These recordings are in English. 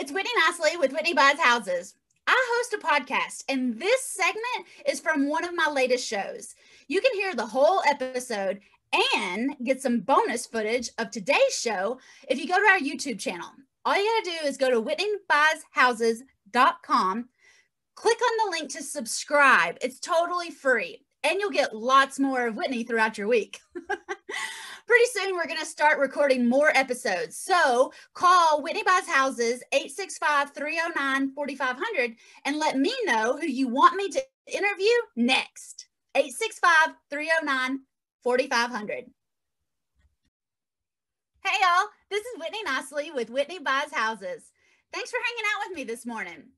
it's Whitney Nicely with Whitney Buys Houses. I host a podcast, and this segment is from one of my latest shows. You can hear the whole episode and get some bonus footage of today's show if you go to our YouTube channel. All you gotta do is go to whitneybuyshouses.com, click on the link to subscribe. It's totally free, and you'll get lots more of Whitney throughout your week. Pretty soon, we're going to start recording more episodes. So call Whitney Buys Houses 865-309-4500 and let me know who you want me to interview next. 865-309-4500. Hey, y'all. This is Whitney Nicely with Whitney Buys Houses. Thanks for hanging out with me this morning.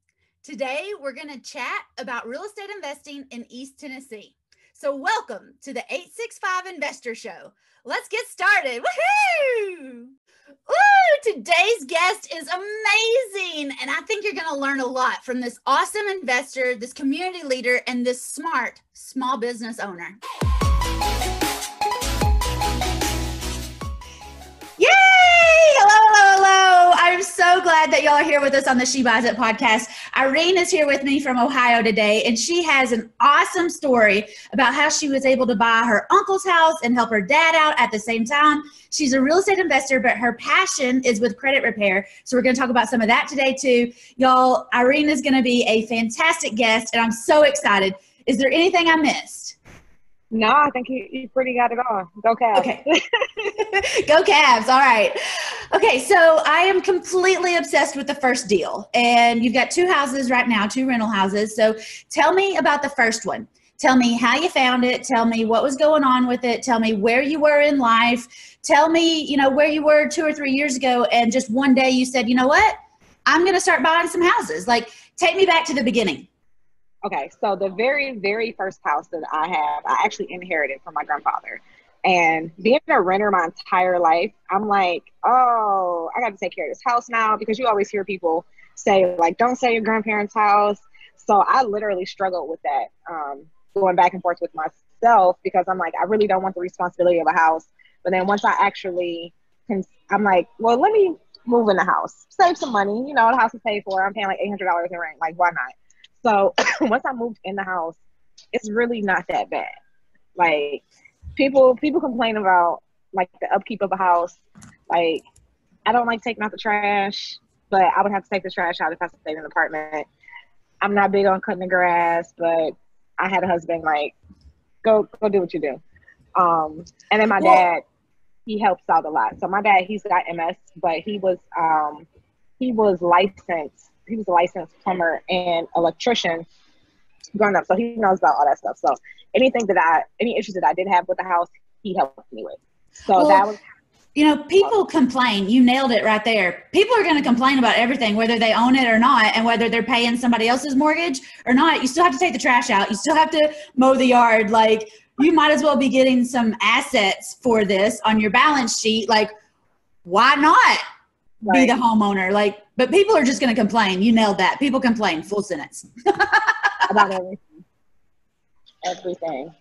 Today, we're going to chat about real estate investing in East Tennessee. So welcome to the 865 Investor Show. Let's get started. Woohoo! Ooh, today's guest is amazing. And I think you're going to learn a lot from this awesome investor, this community leader, and this smart small business owner. Yay! Hello. I'm so glad that y'all are here with us on the She Buys It podcast. Irene is here with me from Ohio today, and she has an awesome story about how she was able to buy her uncle's house and help her dad out at the same time. She's a real estate investor, but her passion is with credit repair. So we're going to talk about some of that today too. Y'all, Irene is going to be a fantastic guest, and I'm so excited. Is there anything I missed? No, I think you pretty got it all. Go Cavs. Okay. Go Cavs. All right. Okay, so I am completely obsessed with the first deal. And you've got two houses right now, two rental houses. So tell me about the first one. Tell me how you found it. Tell me what was going on with it. Tell me where you were in life. Tell me, where you were 2 or 3 years ago. And just one day you said, you know what? I'm going to start buying some houses. Like, take me back to the beginning. Okay, so the very, very first house that I actually inherited from my grandfather. And being a renter my entire life, I'm like, oh, I got to take care of this house now, because you always hear people say, like, don't sell your grandparents' house. So I literally struggled with that, going back and forth with myself, because I'm like, I really don't want the responsibility of a house. But then once I actually, I'm like, well, let me move in the house, save some money. The house is paid for. I'm paying like $800 in rent. Like, why not? So once I moved in the house, it's really not that bad. Like, people complain about, like, the upkeep of a house. Like, I don't like taking out the trash, but I would have to take the trash out if I stayed in an apartment. I'm not big on cutting the grass, but I had a husband, like, go do what you do. And then my dad, he helps out a lot. So my dad, he's got MS, but he was licensed. He was a licensed plumber and electrician growing up. So he knows about all that stuff. So any issues that I did have with the house, he helped me with. So that was, people complain. You nailed it right there. People are going to complain about everything, whether they own it or not, and whether they're paying somebody else's mortgage or not. You still have to take the trash out. You still have to mow the yard. Like, you might as well be getting some assets for this on your balance sheet. Like, why not be the homeowner? Like, but people are just going to complain. You nailed that. People complain. Full sentence. About everything.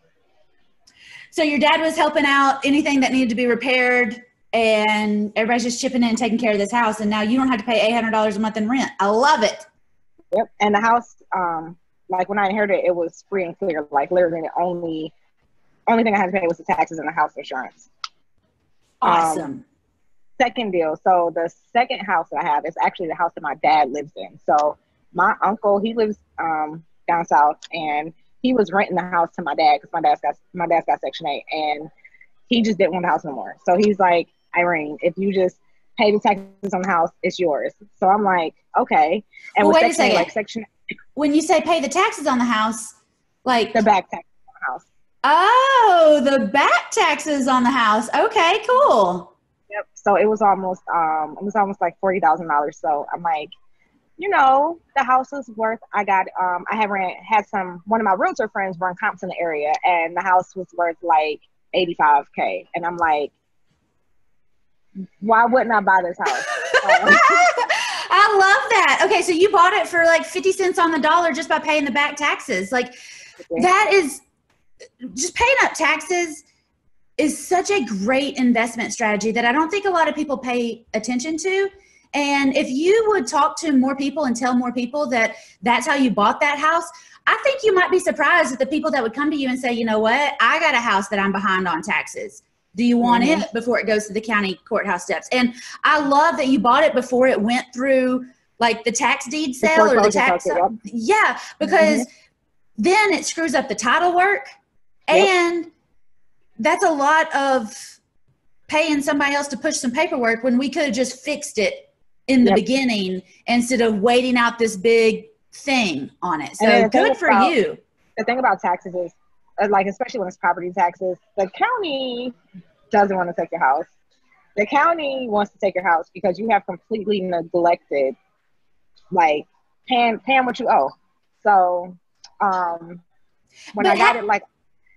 So your dad was helping out anything that needed to be repaired, and everybody's just chipping in and taking care of this house. And now you don't have to pay $800 a month in rent. I love it. Yep. And the house, like, when I inherited it, it was free and clear. Like, literally the only thing I had to pay was the taxes and the house insurance. Awesome. Second deal. So the second house that I have is actually the house that my dad lives in. So my uncle, he lives down south, and he was renting the house to my dad, because my dad's got Section 8, and he just didn't want the house no more. So he's like, Irene, if you just pay the taxes on the house, it's yours. So I'm like, okay. And well, with wait a second. Section 8, when you say pay the taxes on the house, like the back taxes on the house. Oh, the back taxes on the house. Okay, cool. Yep. So it was almost like $40,000. So I'm like, the house is worth. I had one of my realtor friends run comps in the area, and the house was worth like $85K. And I'm like, why wouldn't I buy this house? I love that. Okay, so you bought it for like 50 cents on the dollar just by paying the back taxes. Like, that is just paying up taxes is such a great investment strategy that I don't think a lot of people pay attention to. And if you would talk to more people and tell more people that that's how you bought that house, I think you might be surprised at the people that would come to you and say, you know what, I got a house that I'm behind on taxes. Do you want it before it goes to the county courthouse steps? And I love that you bought it before it went through like the tax deed sale or the tax. Yeah, because then it screws up the title work. And that's a lot of paying somebody else to push some paperwork when we could have just fixed it in the beginning instead of waiting out this big thing on it. So good for you. The thing about taxes is, like, especially when it's property taxes, the county doesn't want to take your house. The county wants to take your house because you have completely neglected, like, paying what you owe. So, when I got it, like,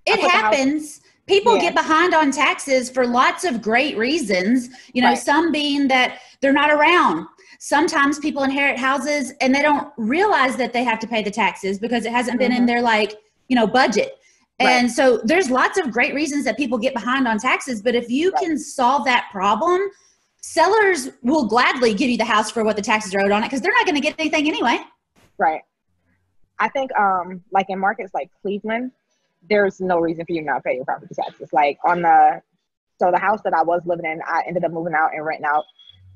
it happens. People get behind on taxes for lots of great reasons. You know, some being that they're not around. Sometimes people inherit houses and they don't realize that they have to pay the taxes because it hasn't been in their, like, you know, budget. And so there's lots of great reasons that people get behind on taxes. But if you can solve that problem, sellers will gladly give you the house for what the taxes are owed on it because they're not going to get anything anyway. Right. I think, like in markets like Cleveland, there's no reason for you not to pay your property taxes. Like so the house that I was living in, I ended up moving out and renting out.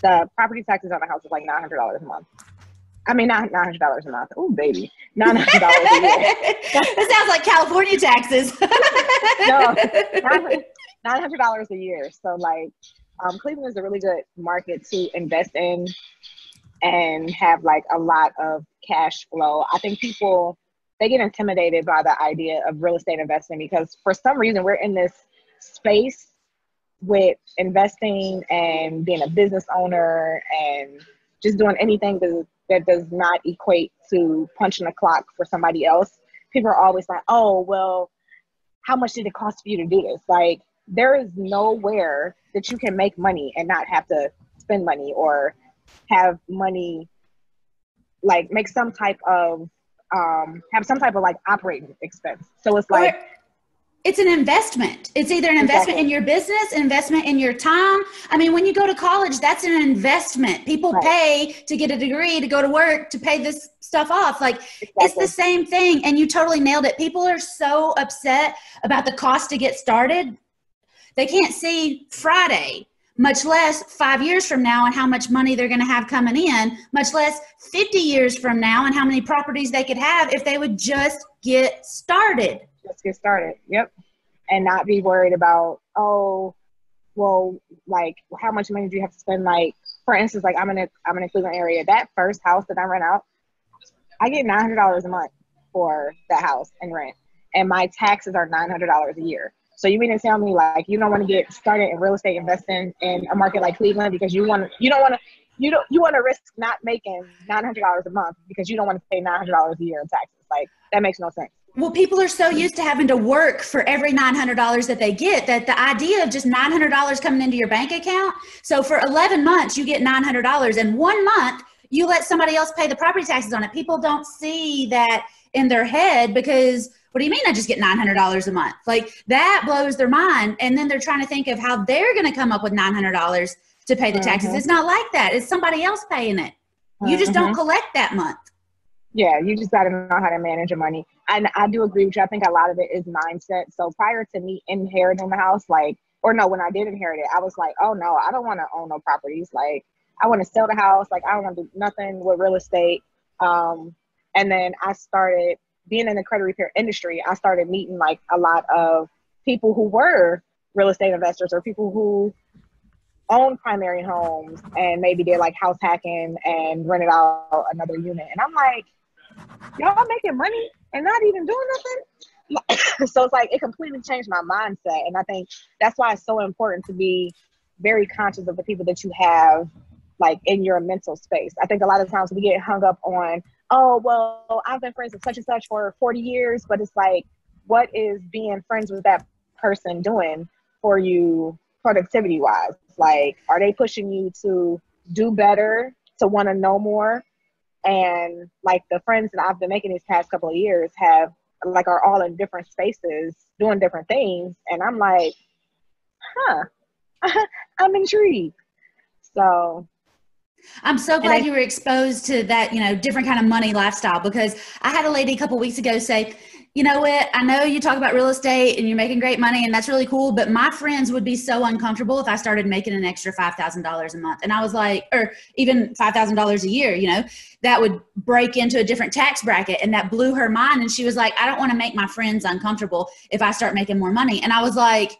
The property taxes on the house is like $900 a month. I mean, not $900 a month. Oh, baby. $900 a year. That sounds like California taxes. No, $900 a year. So, like, Cleveland is a really good market to invest in and have, like, a lot of cash flow. I think people, they get intimidated by the idea of real estate investing because for some reason we're in this space with investing and being a business owner and just doing anything that does not equate to punching a clock for somebody else. People are always like, oh, well, how much did it cost for you to do this? Like, there is nowhere that you can make money and not have to spend money or have money, like, make some type of, have some type of, like, operating expense. So it's like, it's an investment. It's either an investment in your business, an investment in your time. I mean, when you go to college, that's an investment. People pay to get a degree, to go to work, to pay this stuff off. Like, it's the same thing. And you totally nailed it. People are so upset about the cost to get started. They can't see Friday, much less 5 years from now and how much money they're going to have coming in, much less 50 years from now and how many properties they could have if they would just get started. Just get started. Yep. And not be worried about, oh, well, like, how much money do you have to spend? Like, for instance, like, I'm in a Cleveland area. That first house that I rent out, I get $900 a month for that house and rent. And my taxes are $900 a year. So you mean to tell me, like, you don't want to get started in real estate investing in a market like Cleveland because you want to risk not making $900 a month because you don't want to pay $900 a year in taxes. Like, that makes no sense. Well, people are so used to having to work for every $900 that they get that the idea of just $900 coming into your bank account. So for 11 months, you get $900 and 1 month you let somebody else pay the property taxes on it. People don't see that in their head because what do you mean I just get $900 a month? Like, that blows their mind. And then they're trying to think of how they're going to come up with $900 to pay the taxes. It's not like that. It's somebody else paying it. You just don't collect that month. Yeah, you just got to know how to manage your money. And I do agree with you. I think a lot of it is mindset. So prior to me inheriting the house, like, or no, when I did inherit it, I was like, oh no, I don't want to own no properties. Like, I want to sell the house. Like, I don't want to do nothing with real estate. And then I started being in the credit repair industry. I started meeting, like, a lot of people who were real estate investors or people who own primary homes and maybe did, like, house hacking and rented out another unit. And I'm like, y'all making money and not even doing nothing? So it's like, it completely changed my mindset. And I think that's why it's so important to be very conscious of the people that you have, like, in your mental space. I think a lot of times we get hung up on, oh, well, I've been friends with such and such for 40 years, but it's like, what is being friends with that person doing for you productivity wise? Like, are they pushing you to do better, to want to know more? And, like, the friends that I've been making these past couple of years are all in different spaces doing different things. And I'm like, I'm intrigued. So I'm so And glad you were exposed to that, different kind of money lifestyle, because I had a lady a couple weeks ago say, you know what, I know you talk about real estate and you're making great money and that's really cool, but my friends would be so uncomfortable if I started making an extra $5,000 a month. And I was like, or even $5,000 a year, that would break into a different tax bracket. And that blew her mind. And she was like, I don't want to make my friends uncomfortable if I start making more money. And I was like,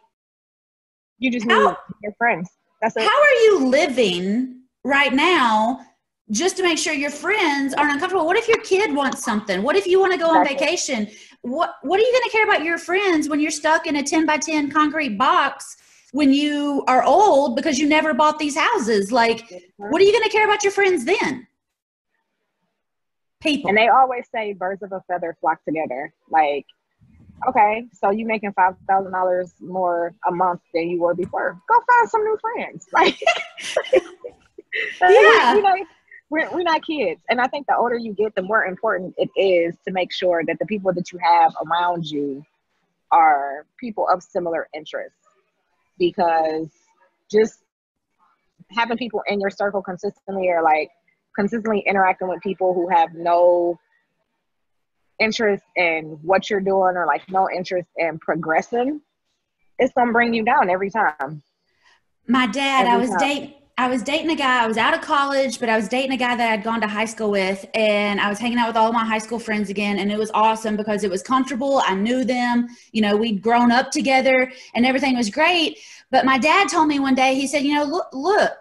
you just need your friends. That's it. How are you living right now just to make sure your friends aren't uncomfortable? What if your kid wants something? What if you want to go on vacation? What are you going to care about your friends when you're stuck in a 10 by 10 concrete box when you are old because you never bought these houses? Like, what are you going to care about your friends then? People. And they always say birds of a feather flock together. Like, okay, so you making $5,000 more a month than you were before. Go find some new friends. Like, yeah. We're not kids. And I think the older you get, the more important it is to make sure that the people that you have around you are people of similar interests. Because just having people in your circle consistently, or like consistently interacting with people who have no interest in what you're doing, or like no interest in progressing, it's gonna bring you down every time. My dad, I was dating a guy. I was out of college, but I was dating a guy that I'd gone to high school with, and I was hanging out with all my high school friends again. And it was awesome because it was comfortable. I knew them, we'd grown up together and everything was great. But my dad told me one day, he said, look,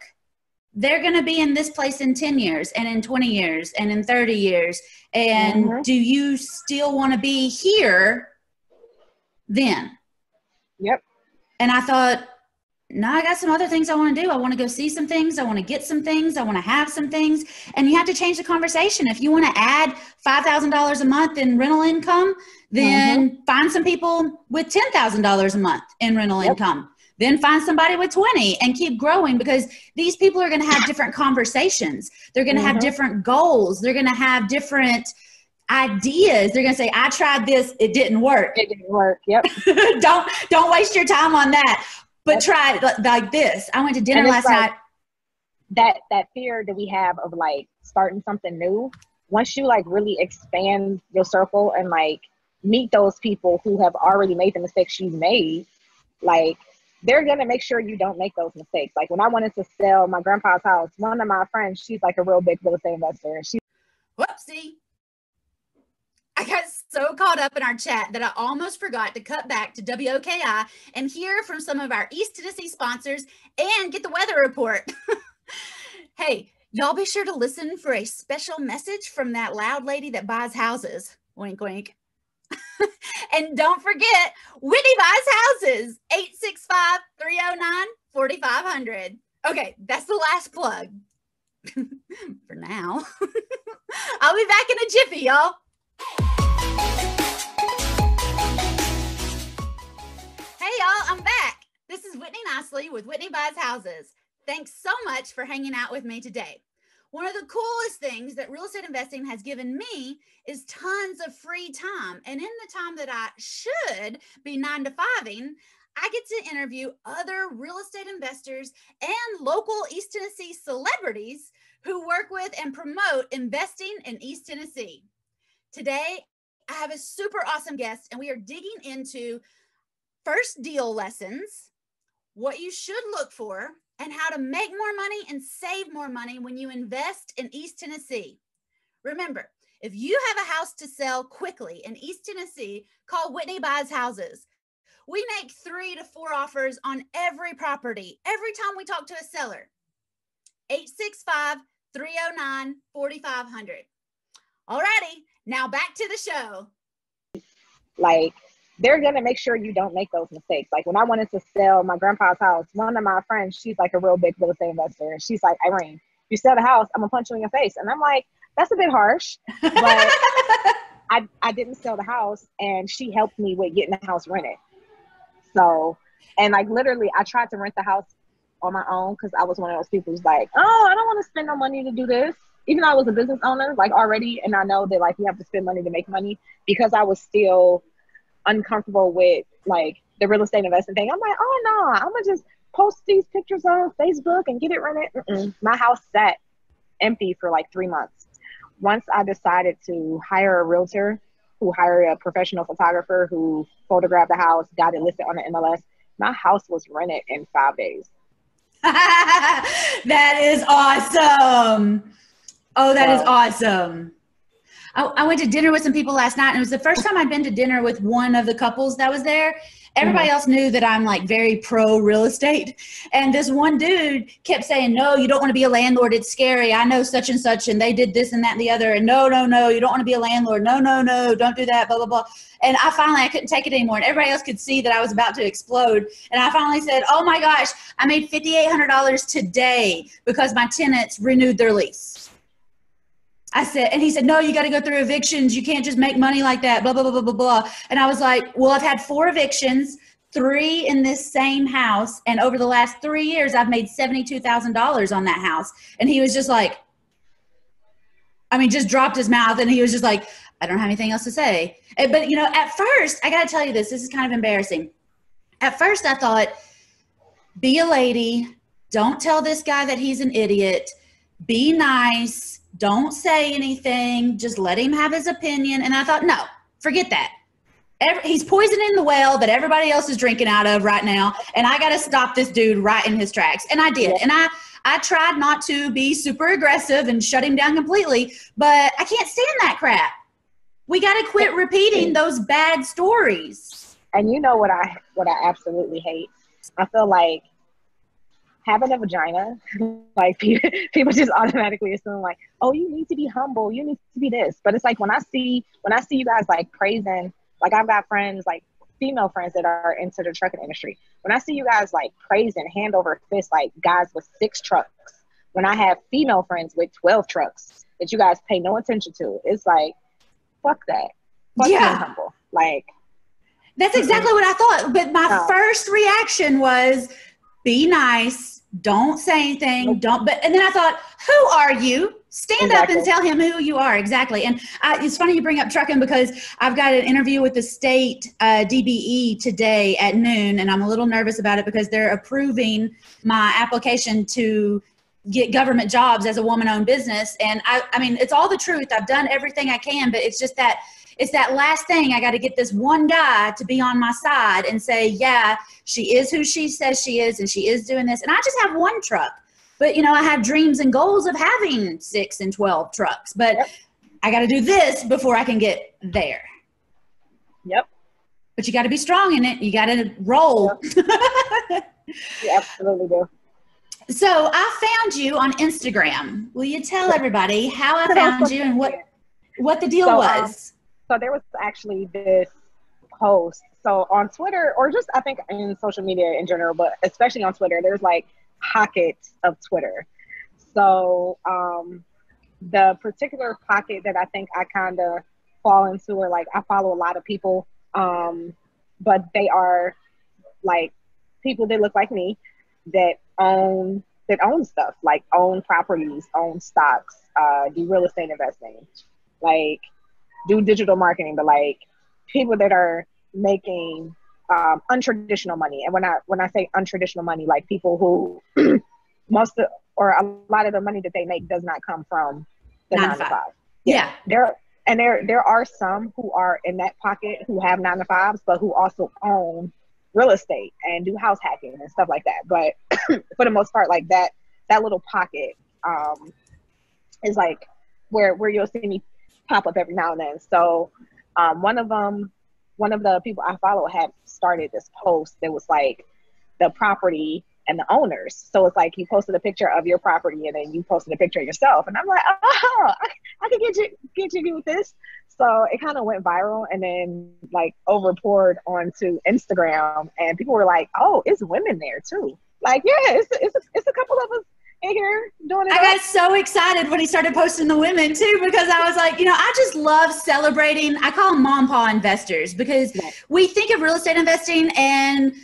they're going to be in this place in 10 years and in 20 years and in 30 years. And do you still want to be here then? Yep. And I thought, no, I got some other things I want to do. I want to go see some things. I want to get some things. I want to have some things. And you have to change the conversation. If you want to add $5,000 a month in rental income, then find some people with $10,000 a month in rental income. Then find somebody with 20 and keep growing, because these people are going to have different conversations. They're going to have different goals. They're going to have different ideas. They're going to say, I tried this. It didn't work. It didn't work. Yep. Don't waste your time on that. But try it like this. I went to dinner last night. That fear that we have of like starting something new, once you like really expand your circle and like meet those people who have already made the mistakes you've made, like they're going to make sure you don't make those mistakes. Like when I wanted to sell my grandpa's house, one of my friends, she's like a real big real estate investor. And whoopsie. I got so caught up in our chat that I almost forgot to cut back to WOKI and hear from some of our East Tennessee sponsors and get the weather report. Hey, y'all be sure to listen for a special message from that loud lady that buys houses. Wink, wink. And don't forget, Whitney buys houses, 865-309-4500. Okay, that's the last plug for now. I'll be back in a jiffy, y'all. Hey y'all, I'm back. This is Whitney Nicely with Whitney Buys Houses. Thanks so much for hanging out with me today. One of the coolest things that real estate investing has given me is tons of free time. And in the time that I should be 9 to 5ing, I get to interview other real estate investors and local East Tennessee celebrities who work with and promote investing in East Tennessee. Today, I have a super awesome guest, and we are digging into first deal lessons, what you should look for, and how to make more money and save more money when you invest in East Tennessee. Remember, if you have a house to sell quickly in East Tennessee, call Whitney Buys Houses. We make 3 to 4 offers on every property every time we talk to a seller. 865-309-4500. Alrighty, now back to the show. Like, they're going to make sure you don't make those mistakes. Like when I wanted to sell my grandpa's house, one of my friends, she's like a real big real estate investor. And she's like, Irene, you sell the house, I'm going to punch you in your face. And I'm like, that's a bit harsh. But I didn't sell the house, and she helped me with getting the house rented. So, and like literally, I tried to rent the house on my own because I was one of those people who's like, oh, I don't want to spend no money to do this. Even though I was a business owner, like already, and I know that like you have to spend money to make money, because I was still uncomfortable with like the real estate investing thing. I'm like, oh no, I'm gonna just post these pictures on Facebook and get it rented. My house sat empty for like 3 months. Once I decided to hire a realtor who hired a professional photographer who photographed the house, got it listed on the MLS, my house was rented in 5 days. That is awesome. Oh, that is awesome. I went to dinner with some people last night, and it was the first time I'd been to dinner with one of the couples that was there. Everybody else knew that I'm like very pro real estate. And this one dude kept saying, no, you don't want to be a landlord. It's scary. I know such and such, and they did this and that and the other. And no, you don't want to be a landlord. No, don't do that, blah, blah, blah. And I couldn't take it anymore. And everybody else could see that I was about to explode. And I finally said, oh my gosh, I made $5,800 today because my tenants renewed their lease. I said, and he said, no, you got to go through evictions. You can't just make money like that, blah, blah, blah, blah, blah, blah. And I was like, well, I've had 4 evictions, 3 in this same house. And over the last 3 years, I've made $72,000 on that house. And he was just like, just dropped his mouth. And he was just like, I don't have anything else to say. But, at first, I got to tell you this is kind of embarrassing. At first, I thought, be a lady. Don't tell this guy that he's an idiot. Be nice. Don't say anything. Just let him have his opinion. And I thought, no, forget that. He's poisoning the well that everybody else is drinking out of right now. And I got to stop this dude right in his tracks. And I did. And I tried not to be super aggressive and shut him down completely, but I can't stand that crap. We got to quit repeating those bad stories. And you know what I absolutely hate? I feel like having a vagina, like people just automatically assume like, oh, you need to be humble, you need to be this. But it's like when I see you guys like praising, like I've got friends, like female friends that are into the trucking industry. When I see you guys like praising hand over fist, like guys with 6 trucks, when I have female friends with 12 trucks that you guys pay no attention to, it's like, fuck that. Fuck being humble. Like, that's exactly what I thought. But my first reaction was, be nice. Don't say anything. And then I thought, who are you? Stand up and tell him who you are. Exactly. And it's funny you bring up trucking because I've got an interview with the state DBE today at noon. And I'm a little nervous about it because they're approving my application to get government jobs as a woman-owned business. And I mean, it's all the truth. I've done everything I can, but it's just that it's that last thing. I got to get this one guy to be on my side and say, yeah, she is who she says she is, and she is doing this. And I just have 1 truck. But, I have dreams and goals of having 6 and 12 trucks. But I got to do this before I can get there. Yep. But you got to be strong in it. You got to roll. Yep. You absolutely do. So I found you on Instagram. Will you tell everybody how I found you and what the deal was? So there was actually this post. So on Twitter, or just I think in social media in general, but especially on Twitter, there's like pockets of Twitter. So the particular pocket that I think I kind of fall into, or like I follow a lot of people, but they are like people that look like me that own stuff, like own properties, own stocks, do real estate investing, like do digital marketing, but like people that are making untraditional money. And when I say untraditional money, like people who a lot of the money that they make does not come from the 9 to 5. Yeah. There are some who are in that pocket who have 9 to 5s, but who also own real estate and do house hacking and stuff like that. But for the most part, like that little pocket is like where you'll see me pop up every now and then. So one of the people I follow had started this post that was like the property and the owners. So it's like you posted a picture of your property and then you posted a picture of yourself. And I'm like, oh, I can get you with this. So it kind of went viral and then like over poured onto Instagram, and people were like, oh, it's women there too. Like, yeah, it's a couple of us in here doing it. I got so excited when he started posting the women too, because I was like, I just love celebrating. I call them mom paw investors because we think of real estate investing and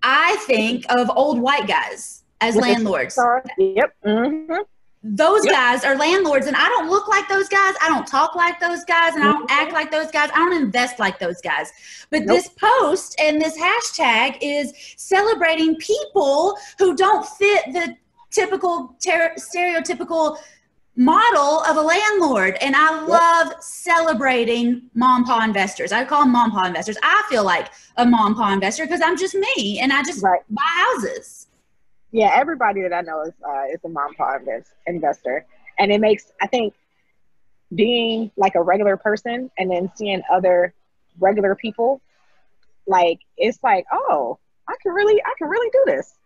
I think of old white guys as landlords. Yep. Mm-hmm. Those guys are landlords, and I don't look like those guys. I don't talk like those guys, and I don't act like those guys. I don't invest like those guys. But this post and this hashtag is celebrating people who don't fit the typical stereotypical model of a landlord, and I love celebrating mom pa investors. I call them mom pa investors. I feel like a mom pa investor because I'm just me and I just buy houses. Yeah, everybody that I know is a mom pa investor, and it makes, I think, being like a regular person and then seeing other regular people, like, it's like, oh, I can really do this.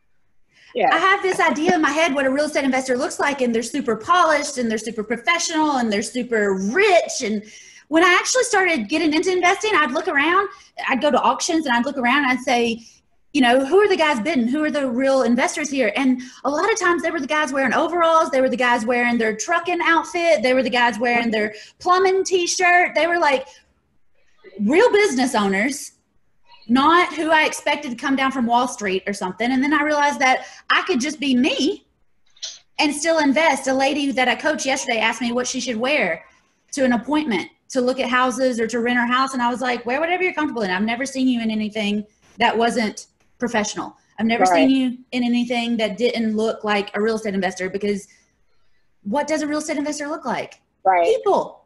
Yeah. I have this idea in my head what a real estate investor looks like, and they're super polished and they're super professional and they're super rich. And when I actually started getting into investing, I'd look around, I'd go to auctions and I'd look around and I'd say, you know, who are the guys bidding? Who are the real investors here? And a lot of times they were the guys wearing overalls. They were the guys wearing their trucking outfit. They were the guys wearing their plumbing t-shirt. They were like real business owners, not who I expected to come down from Wall Street or something. And then I realized that I could just be me and still invest. A lady that I coached yesterday asked me what she should wear to an appointment to look at houses or to rent her house. And I was like, wear whatever you're comfortable in. I've never seen you in anything that wasn't professional. I've never seen you in anything that didn't look like a real estate investor, because what does a real estate investor look like?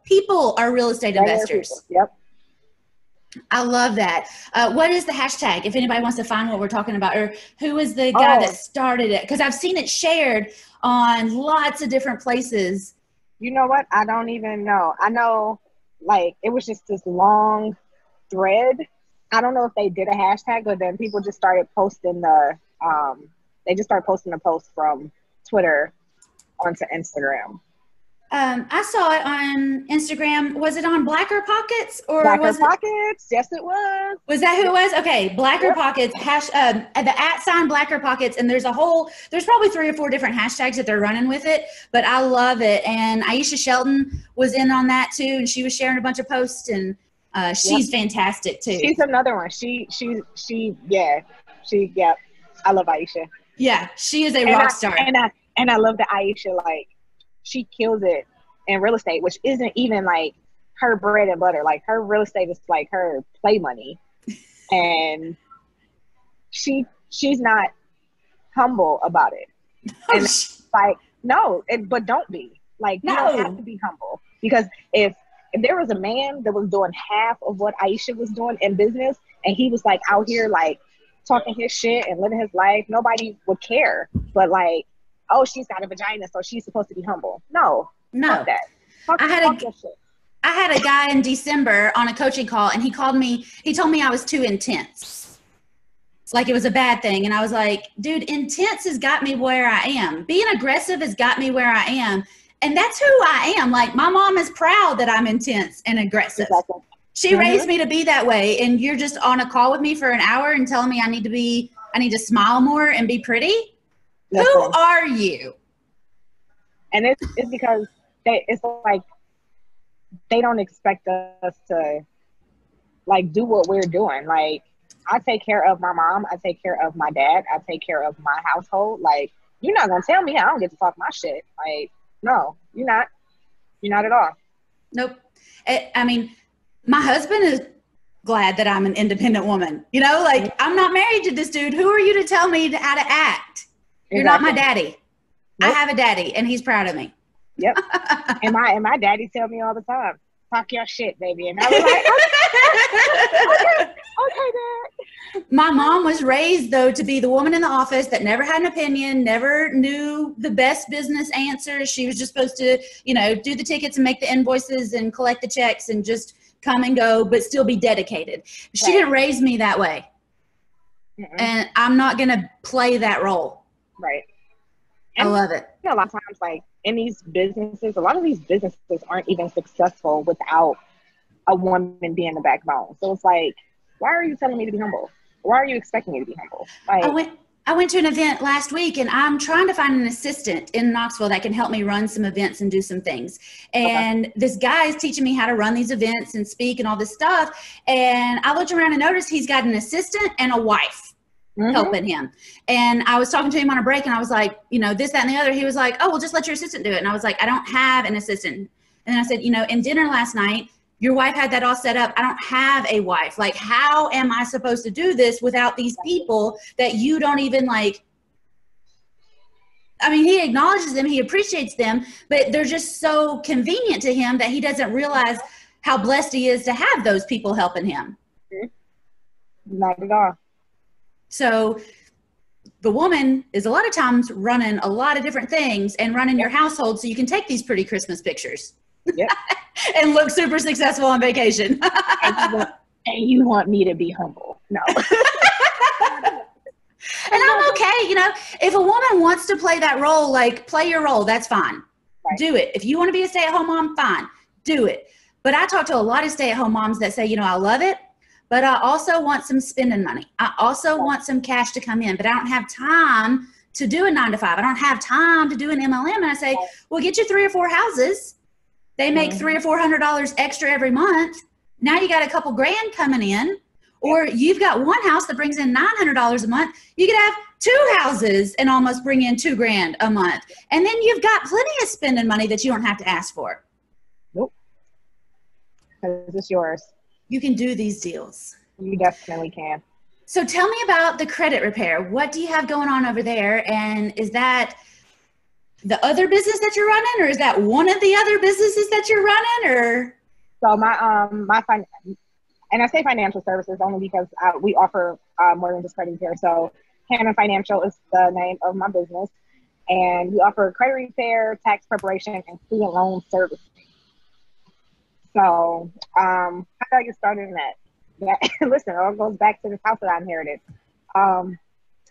People are real estate investors. Yep. I love that. What is the hashtag if anybody wants to find what we're talking about, or who is the guy that started it? Because I've seen it shared on lots of different places. You know what? I don't even know. I know, like, it was just this long thread. I don't know if they did a hashtag, but then people just started posting the post from Twitter onto Instagram. I saw it on Instagram. Was it on Blacker Pockets or Blacker Pockets? Yes, it was. Was that who it was? Okay, Blacker Pockets. The @ Blacker Pockets, and there's probably 3 or 4 different hashtags that they're running with it. But I love it. And Aisha Shelton was in on that too, and she was sharing a bunch of posts, and she's fantastic too. She's another one. She I love Aisha. Yeah, she is a rock star. And I love that Aisha, like, she kills it in real estate, which isn't even like her bread and butter. Like, her real estate is like her play money. And she's not humble about it. And like, no, but don't be. Like, you don't have to be humble. Because if there was a man that was doing half of what Aisha was doing in business, and he was like out here like talking his shit and living his life, nobody would care. But like, oh, she's got a vagina, so she's supposed to be humble. No. Fuck that. I had a guy in December on a coaching call, and he told me I was too intense. Like it was a bad thing. And I was like, dude, intense has got me where I am. Being aggressive has got me where I am. And that's who I am. Like, my mom is proud that I'm intense and aggressive. Exactly. She raised me to be that way. And you're just on a call with me for an hour and telling me I need to smile more and be pretty. Who are you? And it's because it's like they don't expect us to like do what we're doing. Like, I take care of my mom, I take care of my dad, I take care of my household. Like, you're not gonna tell me I don't get to talk my shit. Like, no, you're not. You're not at all. Nope. I mean, my husband is glad that I'm an independent woman. You know, like, I'm not married to this dude. Who are you to tell me how to act? You're not my daddy. Nope. I have a daddy, and he's proud of me. Yep. and my daddy tell me all the time, talk your shit, baby. And I was like, okay, Dad. My mom was raised, though, to be the woman in the office that never had an opinion, never knew the best business answers. She was just supposed to, you know, do the tickets and make the invoices and collect the checks and just come and go, but still be dedicated. She didn't raise me that way. And I'm not going to play that role. Right. And I love it. You know, a lot of times, like, in these businesses, a lot of these businesses aren't even successful without a woman being the backbone. So it's like, why are you telling me to be humble? Why are you expecting me to be humble? Like, I went to an event last week, and I'm trying to find an assistant in Knoxville that can help me run some events and do some things. And this guy is teaching me how to run these events and speak and all this stuff. And I looked around and noticed he's got an assistant and a wife helping him. And I was talking to him on a break, and I was like, you know, this, that, and the other. He was like, oh, well, just let your assistant do it. And I was like, I don't have an assistant. And then I said, you know, in dinner last night, your wife had that all set up. I don't have a wife. Like, how am I supposed to do this without these people that you don't even like I mean, he acknowledges them, he appreciates them, but they're just so convenient to him that he doesn't realize how blessed he is to have those people helping him. Not at all. So the woman is a lot of times running a lot of different things and running your household so you can take these pretty Christmas pictures. Yep. And look super successful on vacation. And you want me to be humble. No. And I'm okay, you know, if a woman wants to play that role, like play your role, that's fine. Right. Do it. If you want to be a stay-at-home mom, fine. Do it. But I talk to a lot of stay-at-home moms that say, you know, I love it, but I also want some spending money. I also want some cash to come in, but I don't have time to do a 9 to 5. I don't have time to do an MLM. And I say, well, get you 3 or 4 houses. They make $300 or $400 extra every month. Now you got a couple grand coming in. Or you've got one house that brings in $900 a month. You could have 2 houses and almost bring in $2 grand a month. And then you've got plenty of spending money that you don't have to ask for. Nope. Because it's yours. You can do these deals. You definitely can. So tell me about the credit repair. What do you have going on over there? And is that the other business that you're running, or is that one of the other businesses that you're running? Or so and I say financial services only because we offer more than just credit repair. So Hannah Financial is the name of my business. And we offer credit repair, tax preparation, and student loan servicing. So how did I get started in that? Listen, it all goes back to this house that I inherited.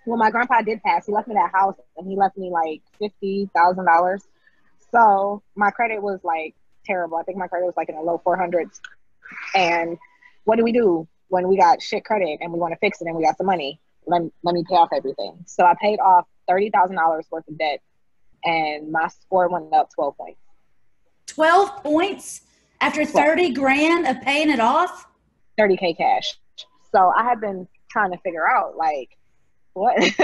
When my grandpa did pass, he left me that house and he left me like $50,000. So my credit was like terrible. I think my credit was like in the low 400s. And what do we do when we got shit credit and we want to fix it and we got some money? Let me pay off everything. So I paid off $30,000 worth of debt and my score went up 12 points. 12 points after 30 grand of paying it off? 30K cash. So I have been trying to figure out like, what in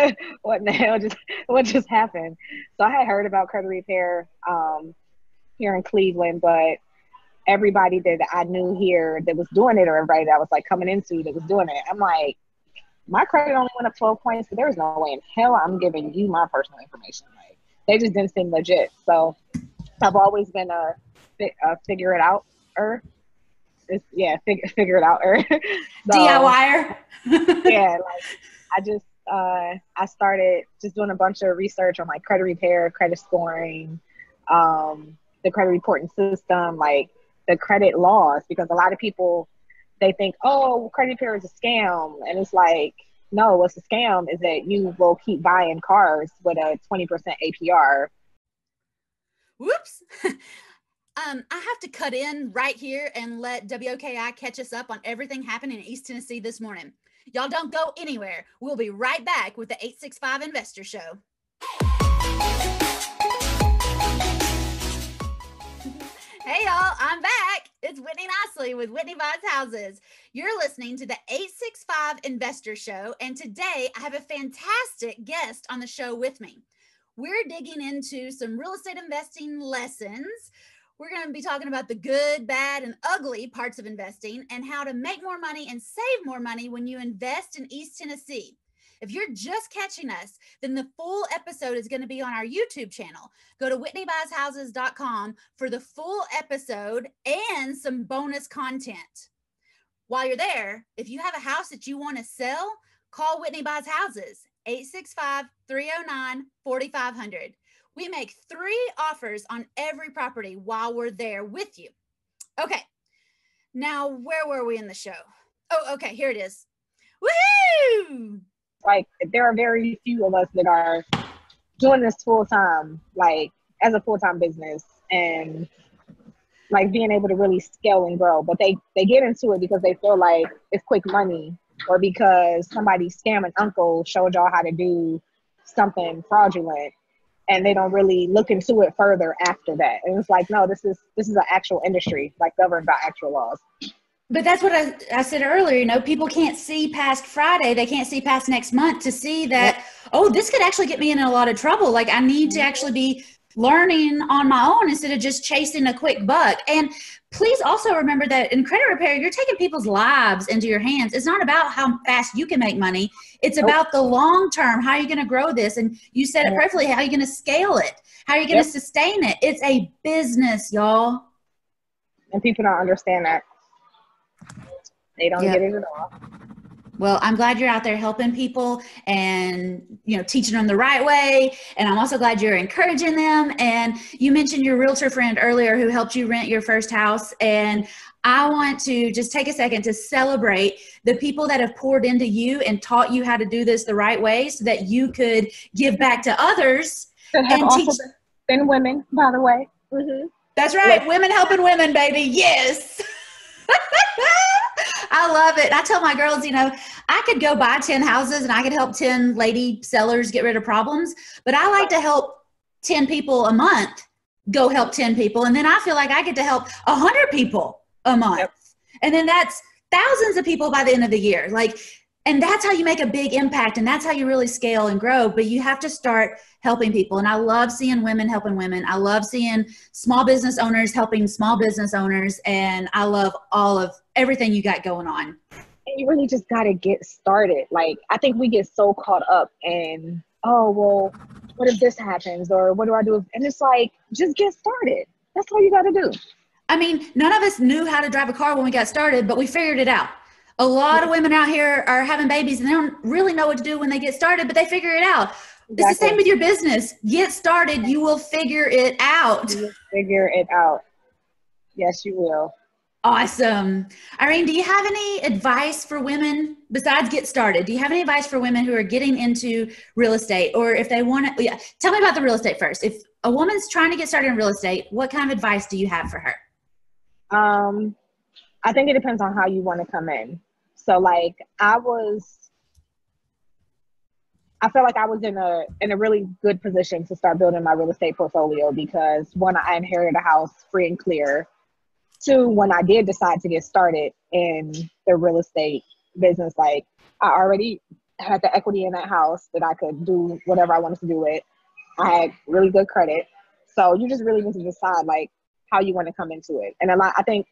the hell what just happened? So I had heard about credit repair here in Cleveland, but everybody that I knew here that was doing it, or everybody that was like coming into that was doing it, I'm like, my credit only went up 12 points, but there's no way in hell I'm giving you my personal information. Like, they just didn't seem legit. So I've always been a figure it out figure it out so, DIYer. Yeah, like I started just doing a bunch of research on like credit repair, credit scoring, the credit reporting system, like the credit laws, because a lot of people, they think, oh, credit repair is a scam. And it's like, no, what's a scam is that you will keep buying cars with a 20% APR. Whoops. I have to cut in right here and let WOKI catch us up on everything happening in East Tennessee this morning. Y'all don't go anywhere. We'll be right back with the 865 Investor Show. Hey y'all, I'm back. It's Whitney Nicely with Whitney Buys Houses. You're listening to the 865 Investor Show, and today I have a fantastic guest on the show with me. We're digging into some real estate investing lessons. We're going to be talking about the good, bad, and ugly parts of investing and how to make more money and save more money when you invest in East Tennessee. If you're just catching us, then the full episode is going to be on our YouTube channel. Go to WhitneyBuysHouses.com for the full episode and some bonus content. While you're there, if you have a house that you want to sell, call Whitney Buys Houses, 865-309-4500. We make 3 offers on every property while we're there with you. Okay, now where were we in the show? Oh, okay, here it is. Woohoo! Like, there are very few of us that are doing this full-time, like, as a full-time business, and, like, being able to really scale and grow. But they get into it because they feel like it's quick money, or because somebody's scamming uncle showed y'all how to do something fraudulent, and they don't really look into it further after that. And it's like, no, this is an actual industry, like, governed by actual laws. But that's what I said earlier, you know, people can't see past Friday. They can't see past next month to see that, oh, this could actually get me in a lot of trouble. Like, I need to actually be learning on my own instead of just chasing a quick buck. And please also remember that in credit repair, you're taking people's lives into your hands. It's not about how fast you can make money. It's about the long term. How are you going to grow this? And you said it perfectly. How are you going to scale it? How are you going to sustain it? It's a business, y'all. And people don't understand that. They don't get it at all. Well, I'm glad you're out there helping people and, you know, teaching them the right way. And I'm also glad you're encouraging them. And you mentioned your realtor friend earlier who helped you rent your first house. And I want to just take a second to celebrate the people that have poured into you and taught you how to do this the right way so that you could give back to others. That have and also been women, by the way. Mm-hmm. That's right. Women helping women, baby. Yes. I love it. I tell my girls, you know, I could go buy 10 houses and I could help 10 lady sellers get rid of problems, but I like to help 10 people a month go help 10 people. And then I feel like I get to help 100 people a month. Yep. And then that's thousands of people by the end of the year. Like, and that's how you make a big impact. And that's how you really scale and grow. But you have to start helping people. And I love seeing women helping women. I love seeing small business owners helping small business owners. And I love all of everything you got going on. And you really just got to get started. Like, I think we get so caught up in, oh, well, what if this happens? Or what do I do? And it's like, just get started. That's all you got to do. I mean, none of us knew how to drive a car when we got started, but we figured it out. A lot of women out here are having babies and they don't really know what to do when they get started, but they figure it out. Exactly. It's the same with your business. Get started. You will figure it out. You will figure it out. Yes, you will. Awesome. Irene, do you have any advice for women besides get started? Do you have any advice for women who are getting into real estate, or if they want to, tell me about the real estate first. If a woman's trying to get started in real estate, what kind of advice do you have for her? I think it depends on how you want to come in. So like I felt like I was in a really good position to start building my real estate portfolio because one, I inherited a house free and clear. Two, when I did decide to get started in the real estate business, like I already had the equity in that house that I could do whatever I wanted to do with. I had really good credit. So you just really need to decide like how you want to come into it. And I think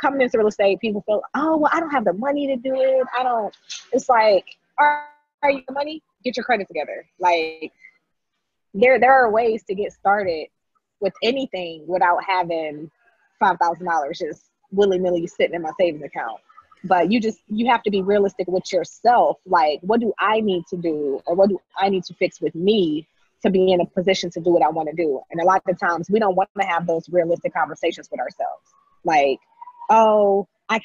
coming into real estate, people feel, oh, well, I don't have the money to do it. It's like, all right, you have money, get your credit together. Like there are ways to get started with anything without having $5,000 just willy-nilly sitting in my savings account. But you have to be realistic with yourself. Like, what do I need to do? Or what do I need to fix with me to be in a position to do what I want to do? And a lot of times we don't want to have those realistic conversations with ourselves. Like, oh, I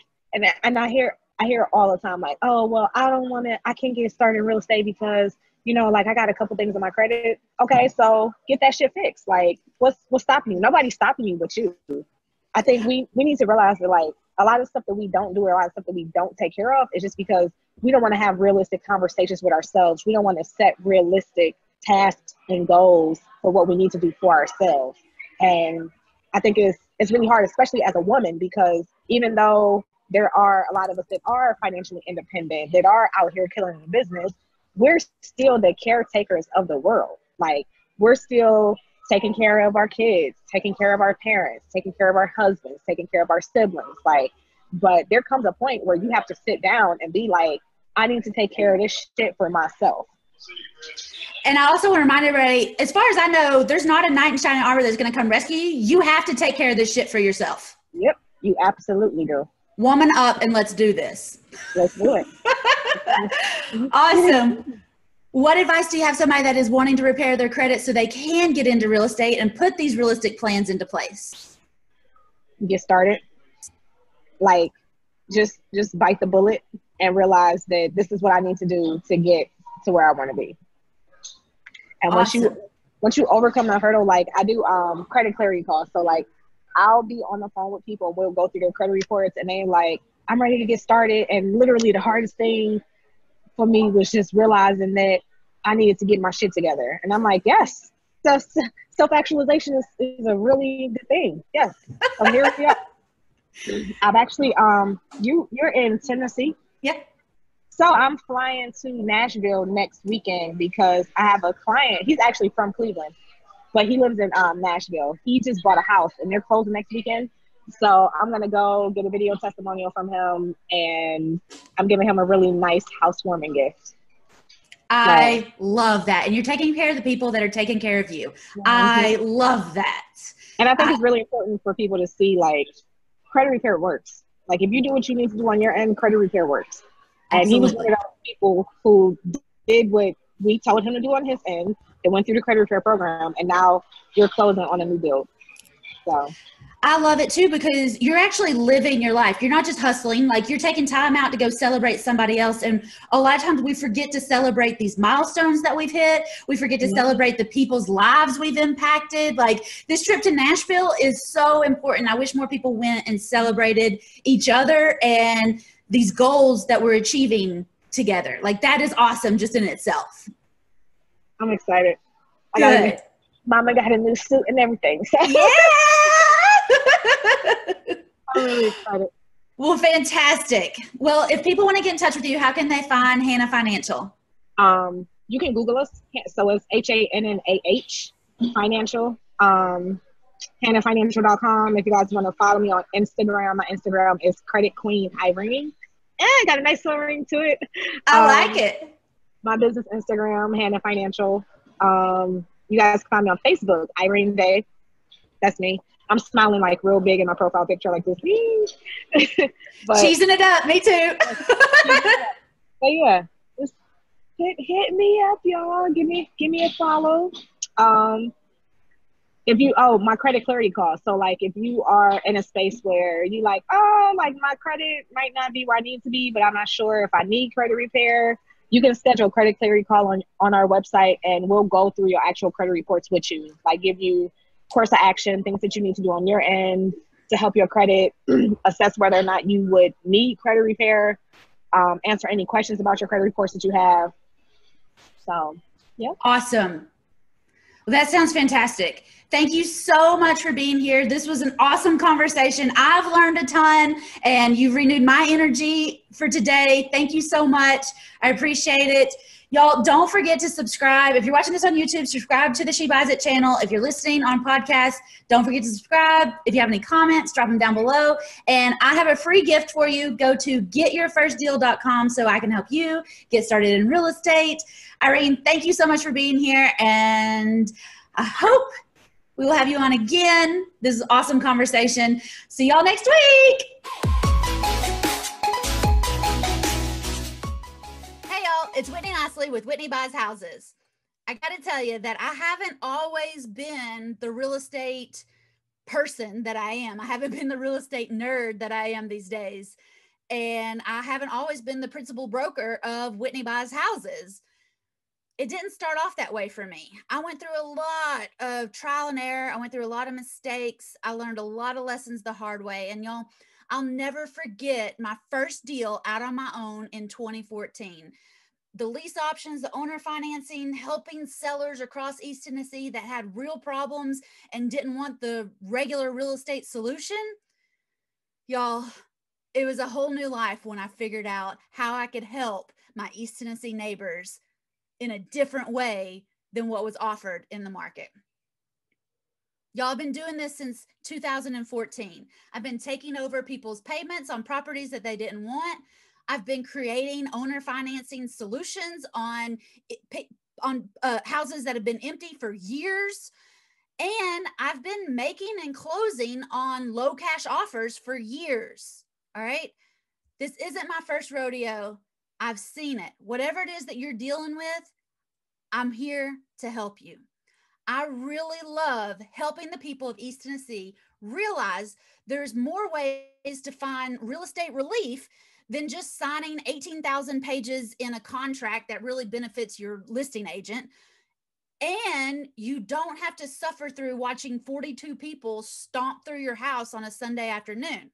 hear all the time, like, oh, well, I can't get started in real estate because, you know, like I got a couple things on my credit. Okay, so get that shit fixed. Like, what's stopping you? Nobody's stopping you but you. I think we need to realize that like a lot of stuff that we don't do or a lot of stuff that we don't take care of is just because we don't want to have realistic conversations with ourselves. We don't want to set realistic tasks and goals for what we need to do for ourselves. And I think it's really hard, especially as a woman, because even though there are a lot of us that are financially independent, that are out here killing the business, we're still the caretakers of the world. Like we're still taking care of our kids, taking care of our parents, taking care of our husbands, taking care of our siblings. Like, but there comes a point where you have to sit down and be like, I need to take care of this shit for myself. And I also want to remind everybody, as far as I know, there's not a knight in shining armor that's going to come rescue you. You have to take care of this shit for yourself. Yep, you absolutely do. Woman up and let's do this. Let's do it. Awesome. What advice do you have somebody that is wanting to repair their credit so they can get into real estate and put these realistic plans into place? Get started. Like just bite the bullet and realize that this is what I need to do to get to where I want to be. And awesome. once you overcome the hurdle, like I do credit clarity calls. So like I'll be on the phone with people, we'll go through their credit reports and they're like, I'm ready to get started. And literally the hardest thing for me was just realizing that I needed to get my shit together. And I'm like, yes, self-actualization is a really good thing. Yes. So here we are. I've actually, you're in Tennessee. Yeah. So I'm flying to Nashville next weekend because I have a client. He's actually from Cleveland. but he lives in Nashville. He just bought a house and they're closing next weekend. So I'm going to go get a video testimonial from him, and I'm giving him a really nice housewarming gift. I love that. And you're taking care of the people that are taking care of you. Mm-hmm. I love that. And I think it's really important for people to see, like, credit repair works. Like, if you do what you need to do on your end, credit repair works. And Absolutely. He was one of those people who did what we told him to do on his end. They went through the credit repair program, and now you're closing on a new build. So I love it too, because you're actually living your life. You're not just hustling, like you're taking time out to go celebrate somebody else. And a lot of times we forget to celebrate these milestones that we've hit. We forget to celebrate the people's lives we've impacted. Like this trip to Nashville is so important. I wish more people went and celebrated each other and these goals that we're achieving together. Like that is awesome just in itself. I'm excited. Good. Mama got a new suit and everything. So. Yeah. I'm really excited. Well, fantastic. Well, if people want to get in touch with you, how can they find Hannah Financial? You can Google us. So it's HANNAH Financial. HannahFinancial.com. If you guys want to follow me on Instagram, my Instagram is Credit Queen Irene. And got a nice little ring to it. I like it. My business Instagram, Hannah Financial. You guys can find me on Facebook, Irene Day. That's me. I'm smiling like real big in my profile picture like this. But, cheesing it up. Me too. But yeah, just hit me up, y'all. Give me a follow. If you, my credit clarity call. So like if you are in a space where you like, like my credit might not be where I need to be, but I'm not sure if I need credit repair, you can schedule a credit clarity call on our website, and we'll go through your actual credit reports with you. Like give you course of action, things that you need to do on your end to help your credit, assess whether or not you would need credit repair, answer any questions about your credit reports that you have. So, yeah. Awesome. Well, that sounds fantastic. Thank you so much for being here. This was an awesome conversation. I've learned a ton, and you've renewed my energy for today. Thank you so much. I appreciate it. Y'all, don't forget to subscribe. If you're watching this on YouTube, subscribe to the She Buys It channel. If you're listening on podcast, don't forget to subscribe. If you have any comments, drop them down below. And I have a free gift for you. Go to getyourfirstdeal.com so I can help you get started in real estate. Irene, thank you so much for being here. And I hope we will have you on again. This is an awesome conversation. See y'all next week. It's Whitney Nicely with Whitney Buys Houses. I got to tell you that I haven't always been the real estate person that I am. I haven't been the real estate nerd that I am these days. And I haven't always been the principal broker of Whitney Buys Houses. It didn't start off that way for me. I went through a lot of trial and error. I went through a lot of mistakes. I learned a lot of lessons the hard way. And y'all, I'll never forget my first deal out on my own in 2014. The lease options, the owner financing, helping sellers across East Tennessee that had real problems and didn't want the regular real estate solution. Y'all, it was a whole new life when I figured out how I could help my East Tennessee neighbors in a different way than what was offered in the market. Y'all, I've been doing this since 2014. I've been taking over people's payments on properties that they didn't want. I've been creating owner financing solutions on houses that have been empty for years. And I've been making and closing on low cash offers for years. All right. This isn't my first rodeo. I've seen it. Whatever it is that you're dealing with, I'm here to help you. I really love helping the people of East Tennessee realize there's more ways to find real estate relief than just signing 18,000 pages in a contract that really benefits your listing agent. And you don't have to suffer through watching 42 people stomp through your house on a Sunday afternoon.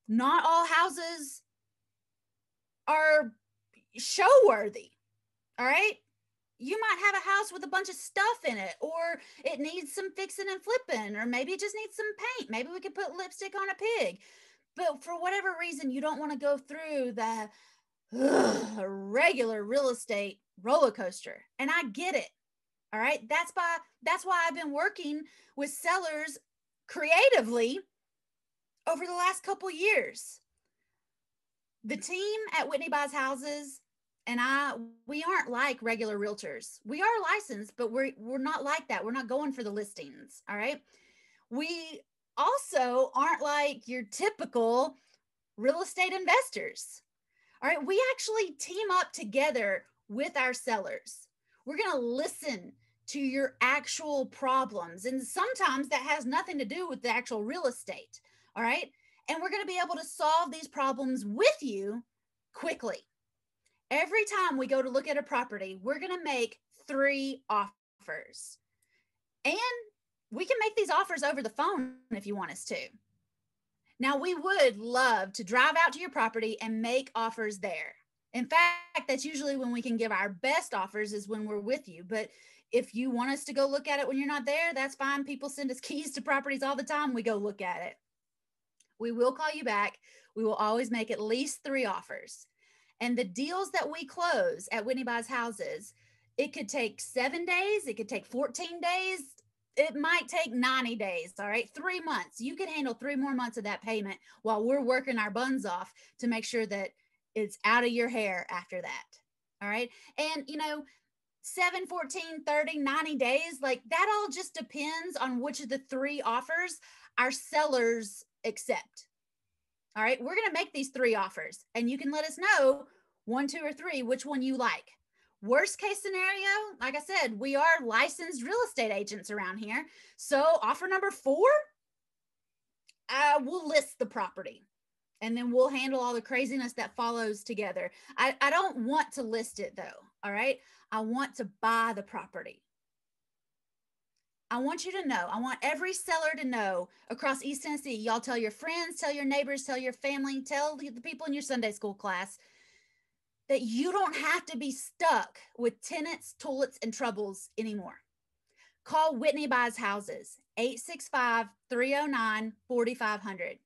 Not all houses are show worthy. All right. You might have a house with a bunch of stuff in it, or it needs some fixing and flipping, or maybe it just needs some paint. Maybe we could put lipstick on a pig. But for whatever reason, you don't want to go through the regular real estate roller coaster. And I get it. All right. That's why I've been working with sellers creatively over the last couple years. The team at Whitney Buys Houses and we aren't like regular realtors. We are licensed, but we're not like that. We're not going for the listings. All right. We also aren't like your typical real estate investors. All right. We actually team up together with our sellers. We're going to listen to your actual problems. And sometimes that has nothing to do with the actual real estate. All right. And we're going to be able to solve these problems with you quickly. Every time we go to look at a property, we're going to make 3 offers. And we can make these offers over the phone if you want us to. Now, we would love to drive out to your property and make offers there. In fact, that's usually when we can give our best offers, is when we're with you. But if you want us to go look at it when you're not there, that's fine. People send us keys to properties all the time. We go look at it. We will call you back. We will always make at least 3 offers. And the deals that we close at Whitney Buys Houses, it could take 7 days. It could take 14 days. It might take 90 days. All right. 3 months. You could handle 3 more months of that payment while we're working our buns off to make sure that it's out of your hair after that. All right. And, 7, 14, 30, 90 days, like that all just depends on which of the 3 offers our sellers accept. All right. We're going to make these 3 offers and you can let us know 1, 2, or 3, which one you like. Worst case scenario, like I said, we are licensed real estate agents around here. So offer number 4, we'll list the property and then we'll handle all the craziness that follows together. I don't want to list it though. All right. I want to buy the property. I want you to know, I want every seller to know across East Tennessee, y'all tell your friends, tell your neighbors, tell your family, tell the people in your Sunday school class that you don't have to be stuck with tenants, toilets, and troubles anymore. Call Whitney Buys Houses, 865-309-4500.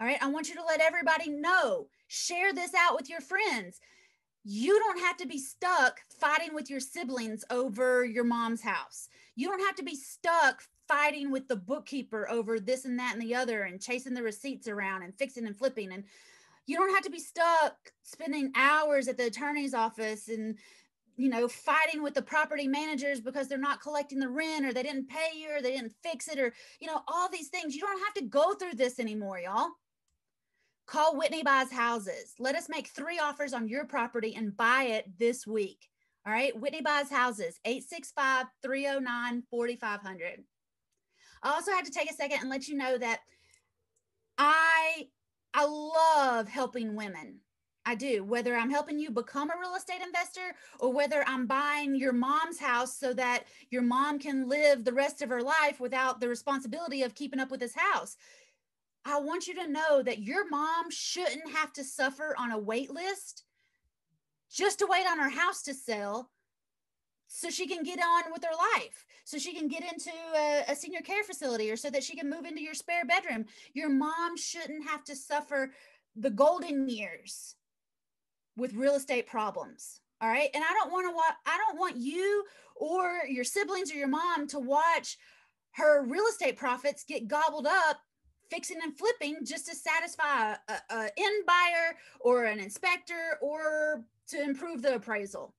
All right, I want you to let everybody know. Share this out with your friends. You don't have to be stuck fighting with your siblings over your mom's house. You don't have to be stuck fighting with the bookkeeper over this and that and the other and chasing the receipts around and fixing and flipping. And you don't have to be stuck spending hours at the attorney's office and, fighting with the property managers because they're not collecting the rent or they didn't pay you or they didn't fix it or, all these things. You don't have to go through this anymore, y'all. Call Whitney Buys Houses. Let us make 3 offers on your property and buy it this week. All right. Whitney Buys Houses, 865-309-4500. I also had to take a second and let you know that I love helping women. I do, whether I'm helping you become a real estate investor or whether I'm buying your mom's house so that your mom can live the rest of her life without the responsibility of keeping up with this house. I want you to know that your mom shouldn't have to suffer on a wait list just to wait on her house to sell so she can get on with her life, so she can get into a senior care facility or so that she can move into your spare bedroom. Your mom shouldn't have to suffer the golden years with real estate problems. All right. And I don't want you or your siblings or your mom to watch her real estate profits get gobbled up fixing and flipping just to satisfy an end buyer or an inspector or to improve the appraisal.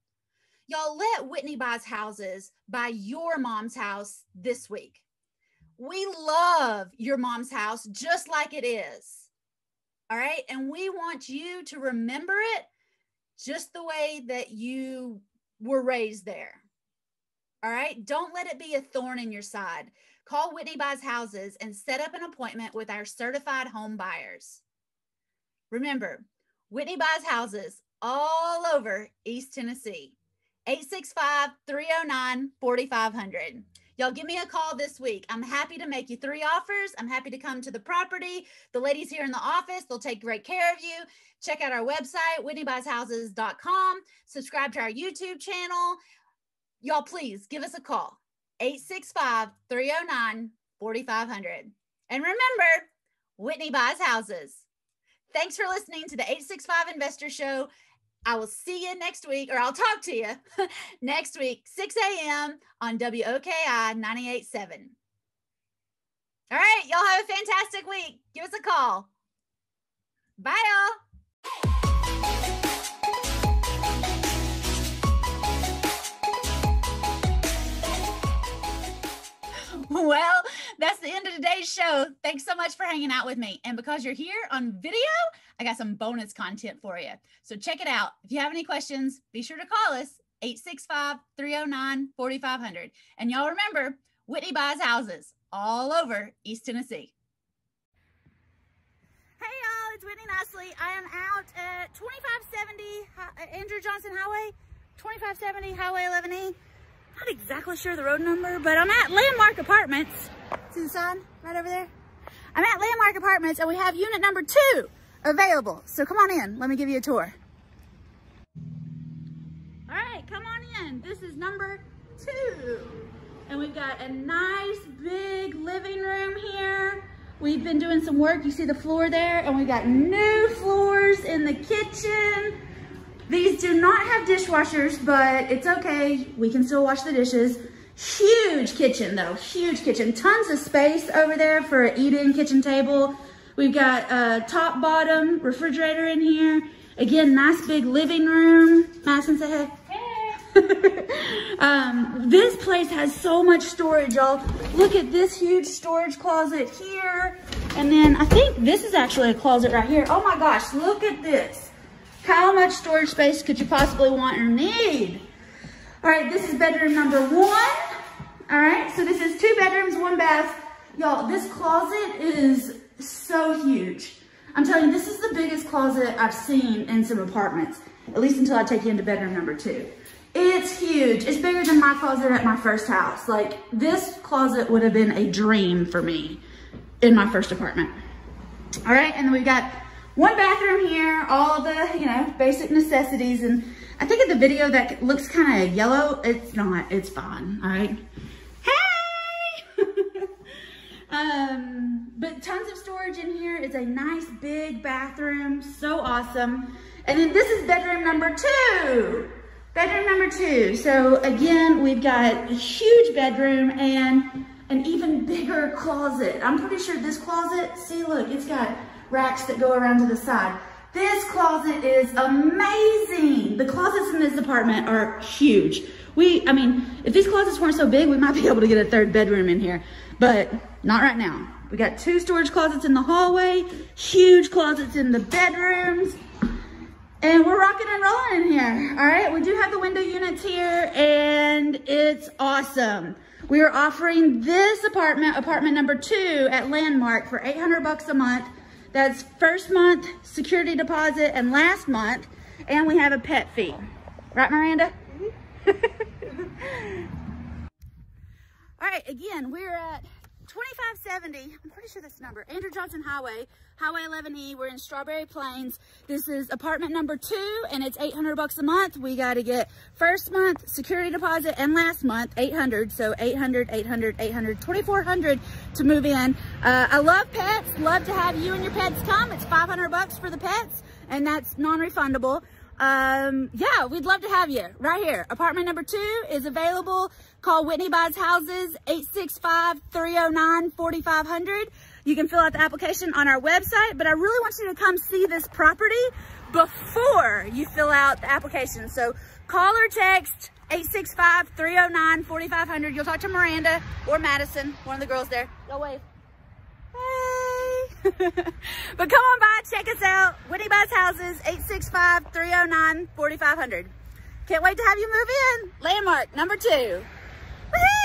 Y'all, let Whitney Buys Houses buy your mom's house this week. We love your mom's house just like it is. All right. And we want you to remember it just the way that you were raised there. All right. Don't let it be a thorn in your side. Call Whitney Buys Houses and set up an appointment with our certified home buyers. Remember, Whitney Buys Houses all over East Tennessee. 865-309-4500. Y'all give me a call this week. I'm happy to make you 3 offers. I'm happy to come to the property. The ladies here in the office, they'll take great care of you. Check out our website, whitneybuysHouses.com. Subscribe to our YouTube channel. Y'all, please give us a call. 865-309-4500. And remember, Whitney Buys Houses. Thanks for listening to the 865 Investor Show. I will see you next week, or I'll talk to you next week, 6 a.m. on WOKI 98.7. All right, y'all have a fantastic week. Give us a call. Bye, y'all. Well, that's the end of today's show. Thanks so much for hanging out with me. And because you're here on video, I got some bonus content for you. So check it out. If you have any questions, be sure to call us, 865-309-4500. And y'all remember, Whitney buys houses all over East Tennessee. Hey y'all, it's Whitney Nicely. I am out at 2570 Andrew Johnson Highway, 2570 Highway 11E. Not exactly sure the road number, but I'm at Landmark Apartments. See the sign right over there? I'm at Landmark Apartments, and we have unit number 2 available. So come on in. Let me give you a tour. All right, come on in. This is number 2. And we've got a nice big living room here. We've been doing some work. You see the floor there, and we've got new floors in the kitchen. These do not have dishwashers, but it's okay. We can still wash the dishes. Huge kitchen though, huge kitchen. Tons of space over there for an eat-in kitchen table. We've got a top bottom refrigerator in here. Again, nice big living room. Madison, say hey. This place has so much storage, y'all. Look at this huge storage closet here. And then I think this is actually a closet right here. Oh my gosh, look at this. How much storage space could you possibly want or need? All right, this is bedroom number 1. All right, so this is 2 bedrooms, 1 bath. Y'all, this closet is so huge. I'm telling you, this is the biggest closet I've seen in some apartments, at least until I take you into bedroom number 2. It's huge. It's bigger than my closet at my first house. Like, this closet would have been a dream for me in my first apartment. All right, and then we've got 1 bathroom here, all the, basic necessities. And I think in the video that looks kind of yellow. It's not, it's fine, all right? Hey! But tons of storage in here. It's a nice big bathroom, so awesome. And then this is bedroom number 2. Bedroom number 2. So again, we've got a huge bedroom and an even bigger closet. I'm pretty sure this closet, see, look, it's got racks that go around to the side. This closet is amazing. The closets in this apartment are huge. I mean, if these closets weren't so big, we might be able to get a 3rd bedroom in here, but not right now. We got 2 storage closets in the hallway, huge closets in the bedrooms, and we're rocking and rolling in here. All right, we do have the window units here, and it's awesome. We are offering this apartment number 2 at Landmark for $800 a month. That's first month security deposit and last month, and we have a pet fee. Right, Miranda? All right, again, we're at 2570, I'm pretty sure that's the number, Andrew Johnson Highway, Highway 11E. We're in Strawberry Plains. This is apartment number 2, and it's $800 a month. We got to get first month security deposit and last month $800. So $800, $800, $800, $2,400 to move in. I love pets. Love to have you and your pets come. It's $500 for the pets, and that's non-refundable. Yeah, we'd love to have you right here. Apartment number 2 is available. Call Whitney Buys Houses, 865-309-4500. You can fill out the application on our website, but I really want you to come see this property before you fill out the application. So call or text 865-309-4500. You'll talk to Miranda or Madison, one of the girls there. Go wave. Hey. But come on by, check us out. Whitney Buys Houses, 865-309-4500. Can't wait to have you move in. Landmark number 2. Woo-hoo!